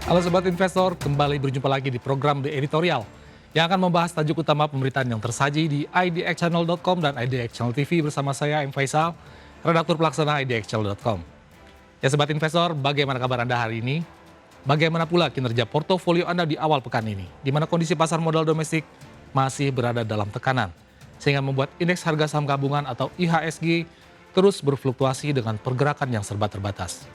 Halo Sobat Investor, kembali berjumpa lagi di program The Editorial yang akan membahas tajuk utama pemberitaan yang tersaji di idxchannel.com dan IDX Channel TV bersama saya, M. Faisal, redaktur pelaksana idxchannel.com. Ya Sobat Investor, bagaimana kabar Anda hari ini? Bagaimana pula kinerja portofolio Anda di awal pekan ini, di mana kondisi pasar modal domestik masih berada dalam tekanan, sehingga membuat indeks harga saham gabungan atau IHSG terus berfluktuasi dengan pergerakan yang serba terbatas.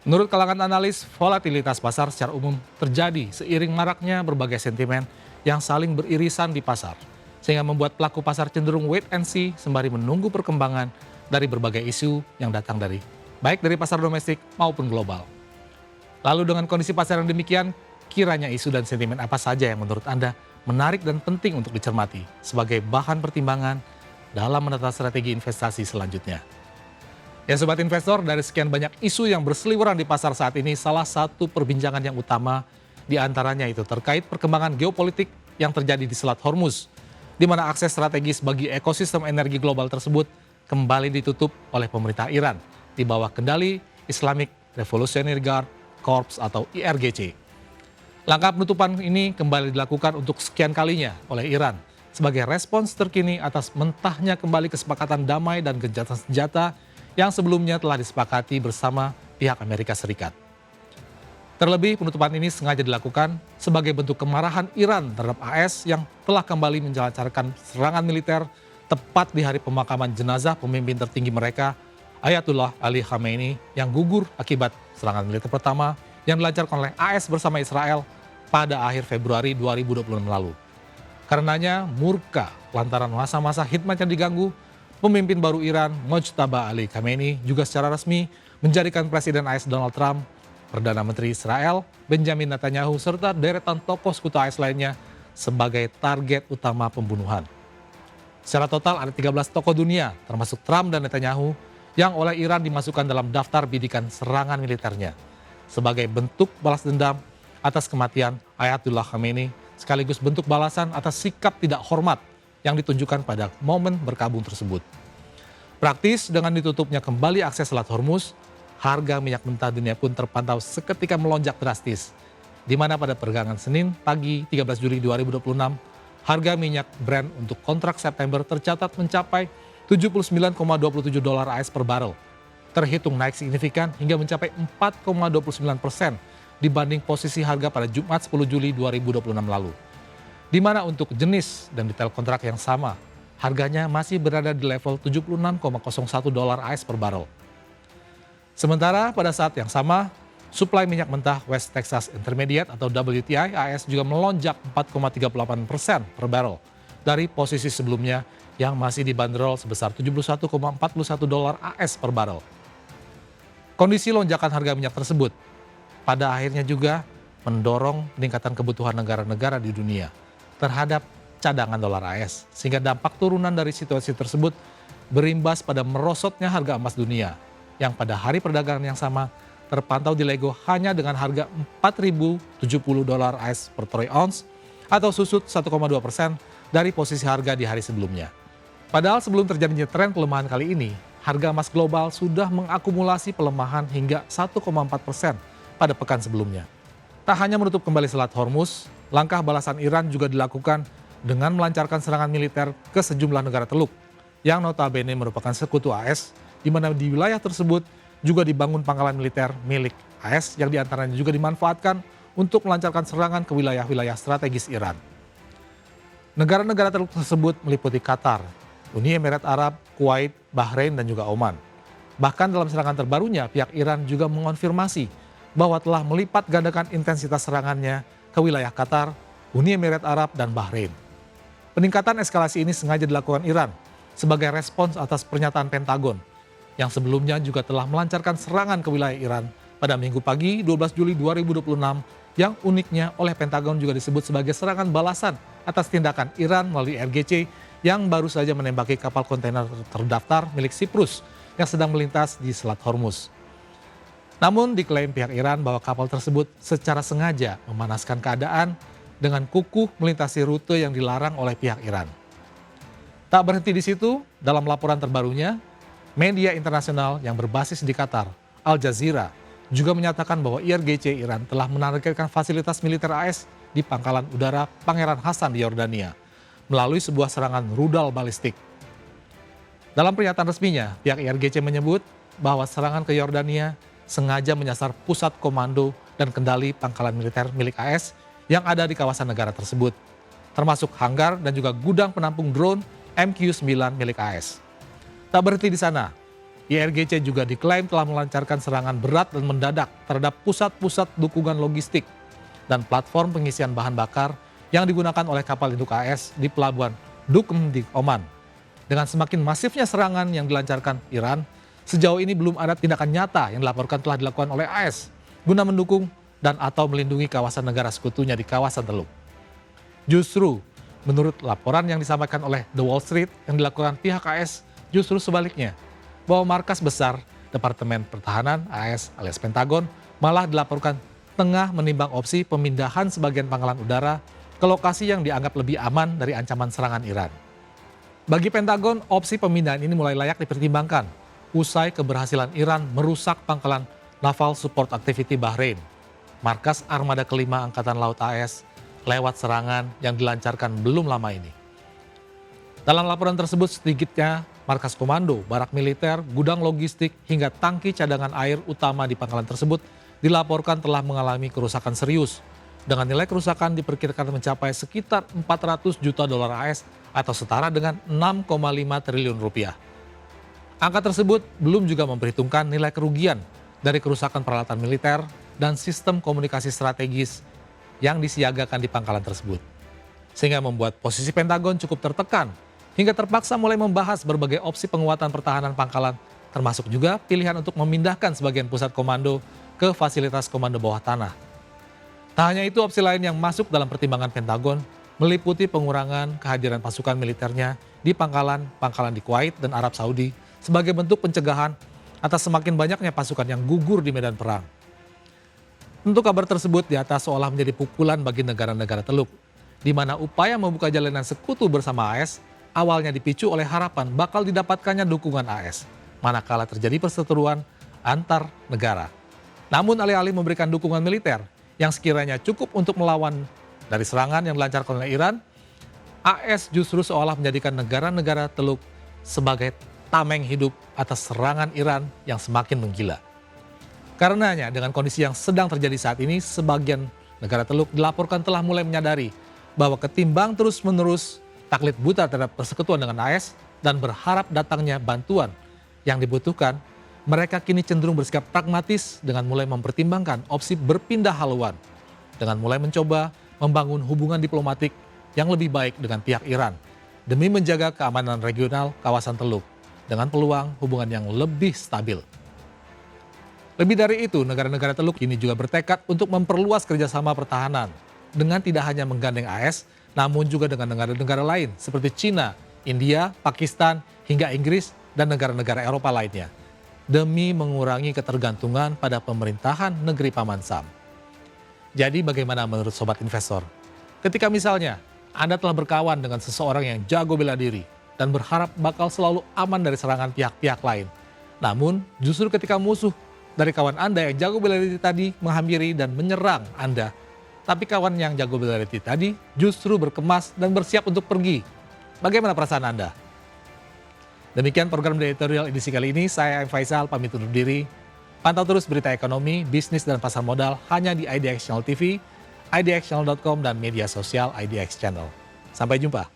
Menurut kalangan analis, volatilitas pasar secara umum terjadi seiring maraknya berbagai sentimen yang saling beririsan di pasar, sehingga membuat pelaku pasar cenderung wait and see sembari menunggu perkembangan dari berbagai isu yang datang baik dari pasar domestik maupun global. Lalu dengan kondisi pasar yang demikian, kiranya isu dan sentimen apa saja yang menurut Anda menarik dan penting untuk dicermati sebagai bahan pertimbangan dalam menata strategi investasi selanjutnya? Ya Sobat Investor, dari sekian banyak isu yang berseliweran di pasar saat ini, salah satu perbincangan yang utama diantaranya itu terkait perkembangan geopolitik yang terjadi di Selat Hormuz, di mana akses strategis bagi ekosistem energi global tersebut kembali ditutup oleh pemerintah Iran di bawah kendali Islamic Revolutionary Guard Corps atau IRGC. Langkah penutupan ini kembali dilakukan untuk sekian kalinya oleh Iran sebagai respons terkini atas mentahnya kembali kesepakatan damai dan gencatan senjata yang sebelumnya telah disepakati bersama pihak Amerika Serikat. Terlebih, penutupan ini sengaja dilakukan sebagai bentuk kemarahan Iran terhadap AS yang telah kembali menjalankan serangan militer tepat di hari pemakaman jenazah pemimpin tertinggi mereka, Ayatullah Ali Khamenei, yang gugur akibat serangan militer pertama yang dilancarkan oleh AS bersama Israel pada akhir Februari 2026 lalu. Karenanya murka lantaran masa-masa hikmatnya diganggu, pemimpin baru Iran, Mojtaba Ali Khamenei, juga secara resmi menjadikan Presiden AS Donald Trump, Perdana Menteri Israel Benjamin Netanyahu, serta deretan tokoh sekutu AS lainnya sebagai target utama pembunuhan. Secara total ada 13 tokoh dunia, termasuk Trump dan Netanyahu, yang oleh Iran dimasukkan dalam daftar bidikan serangan militernya sebagai bentuk balas dendam atas kematian Ayatullah Khamenei, sekaligus bentuk balasan atas sikap tidak hormat yang ditunjukkan pada momen berkabung tersebut. Praktis, dengan ditutupnya kembali akses Selat Hormuz, harga minyak mentah dunia pun terpantau seketika melonjak drastis, di mana pada perdagangan Senin pagi 13 Juli 2026, harga minyak Brent untuk kontrak September tercatat mencapai $79,27 AS per barel, terhitung naik signifikan hingga mencapai 4,29% dibanding posisi harga pada Jumat 10 Juli 2026 lalu. Di mana untuk jenis dan detail kontrak yang sama, harganya masih berada di level $76,01 AS per barel. Sementara pada saat yang sama, suplai minyak mentah West Texas Intermediate atau WTI AS juga melonjak 4,38% per barel dari posisi sebelumnya yang masih dibanderol sebesar $71,41 AS per barel. Kondisi lonjakan harga minyak tersebut pada akhirnya juga mendorong peningkatan kebutuhan negara-negara di dunia terhadap cadangan dolar AS, sehingga dampak turunan dari situasi tersebut berimbas pada merosotnya harga emas dunia yang pada hari perdagangan yang sama terpantau dilego hanya dengan harga $4.070 AS per troy ounce atau susut 1,2% dari posisi harga di hari sebelumnya. Padahal sebelum terjadinya tren pelemahan kali ini, harga emas global sudah mengakumulasi pelemahan hingga 1,4% pada pekan sebelumnya. Tak hanya menutup kembali Selat Hormuz, langkah balasan Iran juga dilakukan dengan melancarkan serangan militer ke sejumlah negara Teluk, yang notabene merupakan sekutu AS, di mana di wilayah tersebut juga dibangun pangkalan militer milik AS yang diantaranya juga dimanfaatkan untuk melancarkan serangan ke wilayah-wilayah strategis Iran. Negara-negara Teluk tersebut meliputi Qatar, Uni Emirat Arab, Kuwait, Bahrain, dan juga Oman. Bahkan dalam serangan terbarunya, pihak Iran juga mengonfirmasi bahwa telah melipat gandakan intensitas serangannya ke wilayah Qatar, Uni Emirat Arab, dan Bahrain. Peningkatan eskalasi ini sengaja dilakukan Iran sebagai respons atas pernyataan Pentagon yang sebelumnya juga telah melancarkan serangan ke wilayah Iran pada Minggu pagi 12 Juli 2026 yang uniknya oleh Pentagon juga disebut sebagai serangan balasan atas tindakan Iran melalui RGC yang baru saja menembaki kapal kontainer terdaftar milik Siprus yang sedang melintas di Selat Hormuz. Namun diklaim pihak Iran bahwa kapal tersebut secara sengaja memanaskan keadaan dengan kukuh melintasi rute yang dilarang oleh pihak Iran. Tak berhenti di situ, dalam laporan terbarunya, media internasional yang berbasis di Qatar, Al Jazeera, juga menyatakan bahwa IRGC Iran telah menargetkan fasilitas militer AS di pangkalan udara Pangeran Hasan di Yordania melalui sebuah serangan rudal balistik. Dalam pernyataan resminya, pihak IRGC menyebut bahwa serangan ke Yordania sengaja menyasar pusat komando dan kendali pangkalan militer milik AS yang ada di kawasan negara tersebut, termasuk hanggar dan juga gudang penampung drone MQ-9 milik AS. Tak berhenti di sana, IRGC juga diklaim telah melancarkan serangan berat dan mendadak terhadap pusat-pusat dukungan logistik dan platform pengisian bahan bakar yang digunakan oleh kapal induk AS di pelabuhan Duqm di Oman. Dengan semakin masifnya serangan yang dilancarkan Iran, sejauh ini belum ada tindakan nyata yang dilaporkan telah dilakukan oleh AS guna mendukung dan atau melindungi kawasan negara sekutunya di kawasan Teluk. Justru, menurut laporan yang disampaikan oleh The Wall Street yang dilakukan pihak AS, justru sebaliknya, bahwa markas besar Departemen Pertahanan AS alias Pentagon malah dilaporkan tengah menimbang opsi pemindahan sebagian pangkalan udara ke lokasi yang dianggap lebih aman dari ancaman serangan Iran. Bagi Pentagon, opsi pemindahan ini mulai layak dipertimbangkan usai keberhasilan Iran merusak pangkalan Naval Support Activity Bahrain, markas armada kelima Angkatan Laut AS, lewat serangan yang dilancarkan belum lama ini. Dalam laporan tersebut sedikitnya markas komando, barak militer, gudang logistik, hingga tangki cadangan air utama di pangkalan tersebut dilaporkan telah mengalami kerusakan serius, dengan nilai kerusakan diperkirakan mencapai sekitar 400 juta dolar AS atau setara dengan 6,5 triliun rupiah. Angka tersebut belum juga memperhitungkan nilai kerugian dari kerusakan peralatan militer dan sistem komunikasi strategis yang disiagakan di pangkalan tersebut. Sehingga membuat posisi Pentagon cukup tertekan hingga terpaksa mulai membahas berbagai opsi penguatan pertahanan pangkalan, termasuk juga pilihan untuk memindahkan sebagian pusat komando ke fasilitas komando bawah tanah. Tak hanya itu, opsi lain yang masuk dalam pertimbangan Pentagon meliputi pengurangan kehadiran pasukan militernya di pangkalan di Kuwait dan Arab Saudi sebagai bentuk pencegahan atas semakin banyaknya pasukan yang gugur di medan perang. Tentu kabar tersebut di atas seolah menjadi pukulan bagi negara-negara Teluk, di mana upaya membuka jalinan sekutu bersama AS awalnya dipicu oleh harapan bakal didapatkannya dukungan AS, manakala terjadi perseteruan antar negara. Namun alih-alih memberikan dukungan militer yang sekiranya cukup untuk melawan dari serangan yang dilancarkan oleh Iran, AS justru seolah menjadikan negara-negara Teluk sebagai tameng hidup atas serangan Iran yang semakin menggila. Karenanya dengan kondisi yang sedang terjadi saat ini, sebagian negara Teluk dilaporkan telah mulai menyadari bahwa ketimbang terus-menerus taklid buta terhadap persekutuan dengan AS dan berharap datangnya bantuan yang dibutuhkan, mereka kini cenderung bersikap pragmatis dengan mulai mempertimbangkan opsi berpindah haluan, dengan mulai mencoba membangun hubungan diplomatik yang lebih baik dengan pihak Iran demi menjaga keamanan regional kawasan Teluk dengan peluang hubungan yang lebih stabil. Lebih dari itu, negara-negara Teluk ini juga bertekad untuk memperluas kerjasama pertahanan dengan tidak hanya menggandeng AS, namun juga dengan negara-negara lain seperti China, India, Pakistan, hingga Inggris dan negara-negara Eropa lainnya, demi mengurangi ketergantungan pada pemerintahan negeri Paman Sam. Jadi bagaimana menurut sobat investor? Ketika misalnya Anda telah berkawan dengan seseorang yang jago bela diri dan berharap bakal selalu aman dari serangan pihak-pihak lain. Namun justru ketika musuh dari kawan Anda yang jago bela diri tadi menghampiri dan menyerang Anda, tapi kawan yang jago bela diri tadi justru berkemas dan bersiap untuk pergi. Bagaimana perasaan Anda? Demikian program The Editorial edisi kali ini. Saya M. Faisal pamit undur diri. Pantau terus berita ekonomi, bisnis, dan pasar modal hanya di IDX Channel TV, idxchannel.com, dan media sosial IDX Channel. Sampai jumpa.